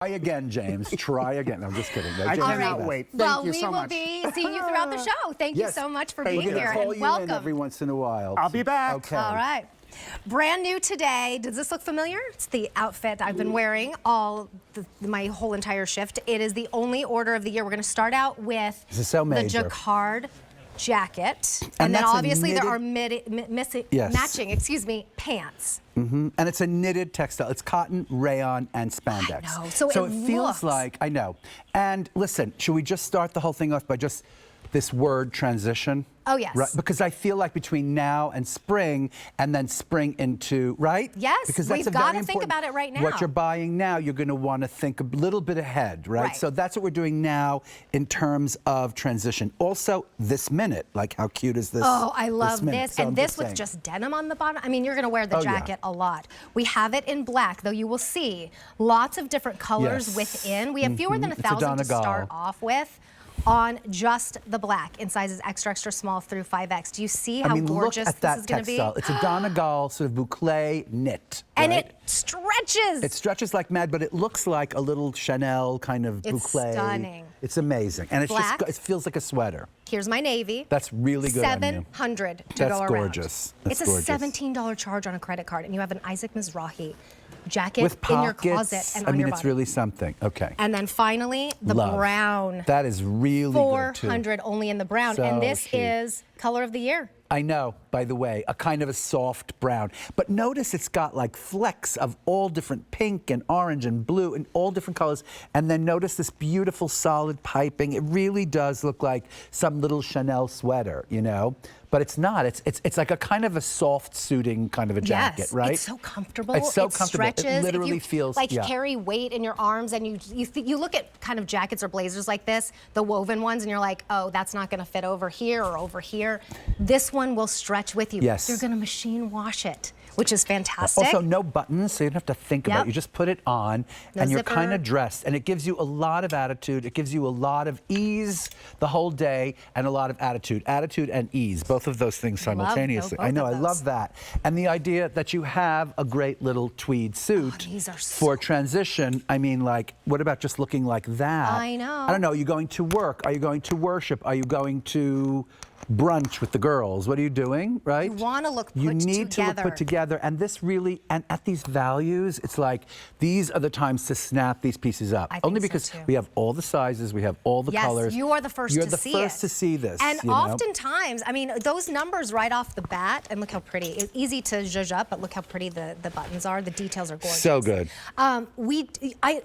Try again, James. Try again. I'm just kidding. I cannot wait. Thank you so much. Well, we will be seeing you throughout the show. Thank you so much for being here, Call and you welcome. in every once in a while. I'll be back. Okay. All right. Brand new today. Does this look familiar? It's the outfit I've been wearing my whole entire shift. It is the only order of the year. We're going to start out with This is so the major. Jacquard jacket, And then that's a obviously there knitted- are matching, pants. And it's a knitted textile. It's cotton, rayon, and spandex. I know. So it it feels looks- like, I know. And listen, should we just start the whole thing off by just this word transition? Oh, yes. Right? Because I feel like between now and spring then spring into, right? Yes, because that's we've got to think about it right now. What you're buying now, you're going to want to think a little bit ahead, right? So that's what we're doing now in terms of transition. Also, this minute, like how cute is this? Oh, I love this. So and I'm this just with saying. just denim on the bottom. I mean, you're going to wear the jacket a lot. We have it in black, though you will see lots of different colors within. We have fewer than 1,000 to start off with on just the black in sizes extra, extra small through 5X. Do you see how gorgeous look at that this is going to be? textile. It's a Donegal sort of boucle knit. And right? it stretches. It stretches like mad, but it looks like a little Chanel kind of boucle. It's stunning. It's amazing. And it's Black. just, it feels like a sweater. Here's my navy. That's really good on you. $700 to That's go around. gorgeous. That's It's a gorgeous. $17 charge on a credit card, and you have an Isaac Mizrahi jacket With pockets, in your closet and on your it's body. really something. Okay. And then finally, the brown. That is really good too. $400 only in the brown. So and this chic. is color of the year. I know, by the way, a kind of a soft brown. But notice it's got like flecks of all different pink and orange and blue and all different colors. And then notice this beautiful solid piping. It really does look like some little Chanel sweater, you know? But it's not. It's like a kind of a soft suiting kind of a jacket, right? It's so comfortable. It's so it comfortable. Stretches. It literally if you, feels like carry weight in your arms, and you look at kind of jackets or blazers like this, the woven ones, and you're like, oh, that's not going to fit over here or over here. This one will stretch with you. Yes. You're going to machine wash it, which is fantastic. Also, no buttons, so you don't have to think about it. You just put it on, and you're kind of dressed, and it gives you a lot of attitude. It gives you a lot of ease the whole day, and a lot of attitude. Attitude and ease, both of those things simultaneously. I know, I love that. And the idea that you have a great little tweed suit for transition. I mean, like, what about just looking like that? I know. I don't know. Are you going to work? Are you going to worship? Are you going to brunch with the girls? What are you doing, right? You want to look put together. together. You need to look put together. And this really, and at these values, it's like, these are the times to snap these pieces up. I Only think because so too. we have all the sizes, we have all the colors. Yes, you are the first You're to the see first it. to see this. And you know? oftentimes, I mean, those numbers right off the bat, and look how pretty. It's easy to zhuzh up, but look how pretty the buttons are. The details are gorgeous. So good.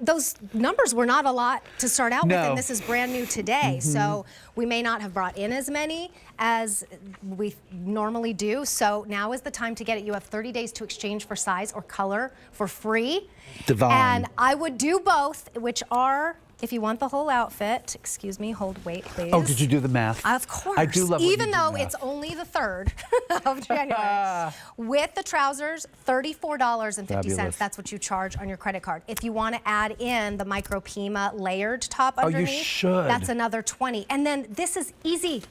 Those numbers were not a lot to start out with, and this is brand new today. Mm-hmm. So we may not have brought in as many as we normally do. So now is the time to get it. You have 30 days to exchange for size or color for free. Divine. And I would do both, which are, if you want the whole outfit, excuse me, wait, please. Oh, did you do the math? Of course. I do love Even when you do though math. it's only the 3rd of January. With the trousers, $34.50. Fabulous. That's what you charge on your credit card. If you want to add in the micro Pima layered top you underneath, should. that's another $20. And then this is easy.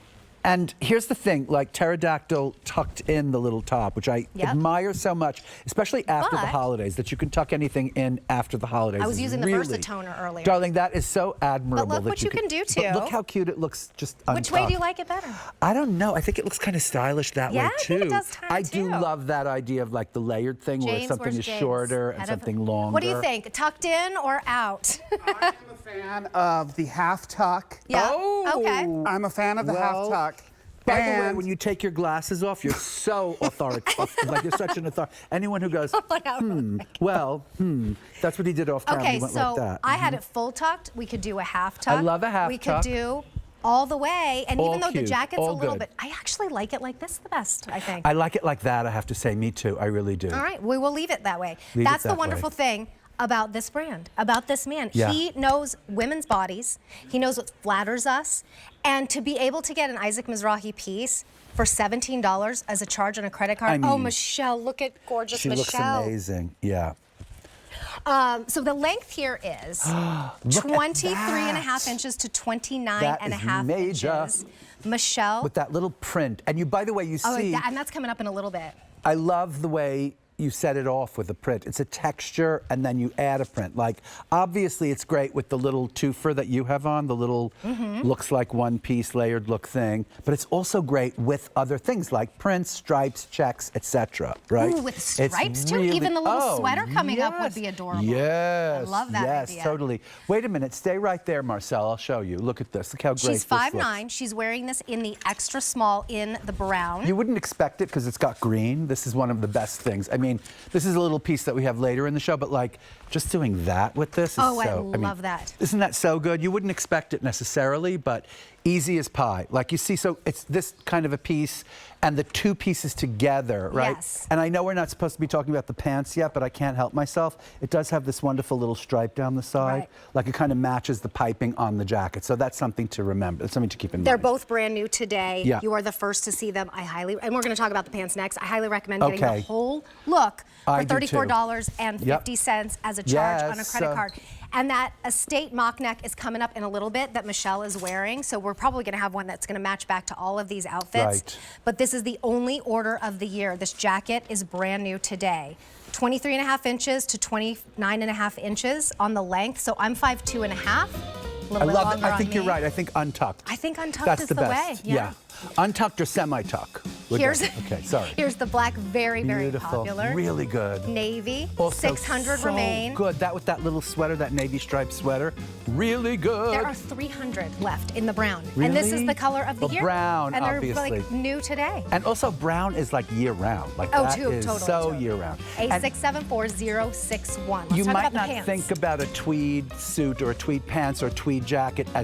And here's the thing, like pterodactyl tucked in the little top, which I admire so much, especially after the holidays, that you can tuck anything in after the holidays. I was using the Versatoner earlier. Darling, that is so admirable. But look what you can do, too. But look how cute it looks just untucked. Which way do you like it better? I don't know. I think it looks kind of stylish that way, too. I think it does I do love that idea of like the layered thing where something is shorter and something longer. What do you think? Tucked in or out? I am a fan of the half tuck. Yeah. Oh. Okay. I'm a fan of the half tuck. By the way, when you take your glasses off, you're so authoritative. Like you're such an authority. Anyone who goes, that's what he did off camera. Okay, He went so like that. I had it full tucked. We could do a half tuck. I love a half tuck. We tuck. could do all the way. And All even though the cute, jacket's all a little good. bit, I actually like it like this the best, I think. I like it like that, I have to say. Me too. I really do. All right, we will leave it that way. Leave That's it the that wonderful way. thing about this brand, about this man. Yeah. He knows women's bodies. He knows what flatters us. And to be able to get an Isaac Mizrahi piece for $17 as a charge on a credit card. I mean, oh, Michelle, look at gorgeous Michelle. She looks amazing. Yeah. So the length here is 23.5 inches to 29.5 inches. Michelle. With that little print. And you, by the way, you see. And that's coming up in a little bit. I love the way you set it off with a print. It's a texture, and then you add a print. Like, obviously, it's great with the little twofer that you have on, the little looks like one piece layered look thing. But it's also great with other things like prints, stripes, checks, etc. Right? Ooh, with stripes too. Even the little sweater coming up would be adorable. Yes. I love that idea. Yes, totally. Wait a minute. Stay right there, Marcel. I'll show you. Look at this. Look how great She's 5'9". She's wearing this in the extra small in the brown. You wouldn't expect it because it's got green. This is one of the best things. I mean, this is a little piece that we have later in the show, but like just doing that with this is I mean, love that. Isn't that so good? You wouldn't expect it necessarily, but easy as pie. Like you see, so it's this kind of a piece and the two pieces together, right? Yes. And I know we're not supposed to be talking about the pants yet, but I can't help myself. It does have this wonderful little stripe down the side. Right. Like it kind of matches the piping on the jacket. So that's something to remember. That's something to keep in mind. They're both brand new today. Yeah. You are the first to see them. And we're going to talk about the pants next. I highly recommend getting the whole look for $34.50 as a charge on a credit card. And that estate mock neck is coming up in a little bit that Michelle is wearing. So we're probably going to have one that's going to match back to all of these outfits. Right. But this is the only order of the year. This jacket is brand new today. 23.5 inches to 29.5 inches on the length. So I'm 5'2.5". I love it. I think you're right. I think untucked. I think untucked That's is the the way. best. Yeah. Untucked or semi-tuck. Okay, sorry. Here's the black, very, very Beautiful. popular. Really good. Navy, Also 600 so remain. Good. That with that little sweater, that navy striped sweater. Really good. There are 300 left in the brown. Really? And this is the color of the year. Brown, and they're obviously. like new today. And also brown is like year round. Like that is so year round. A674061. Let's You talk might about the not pants. think about a tweed suit or a tweed pants or a tweed jacket as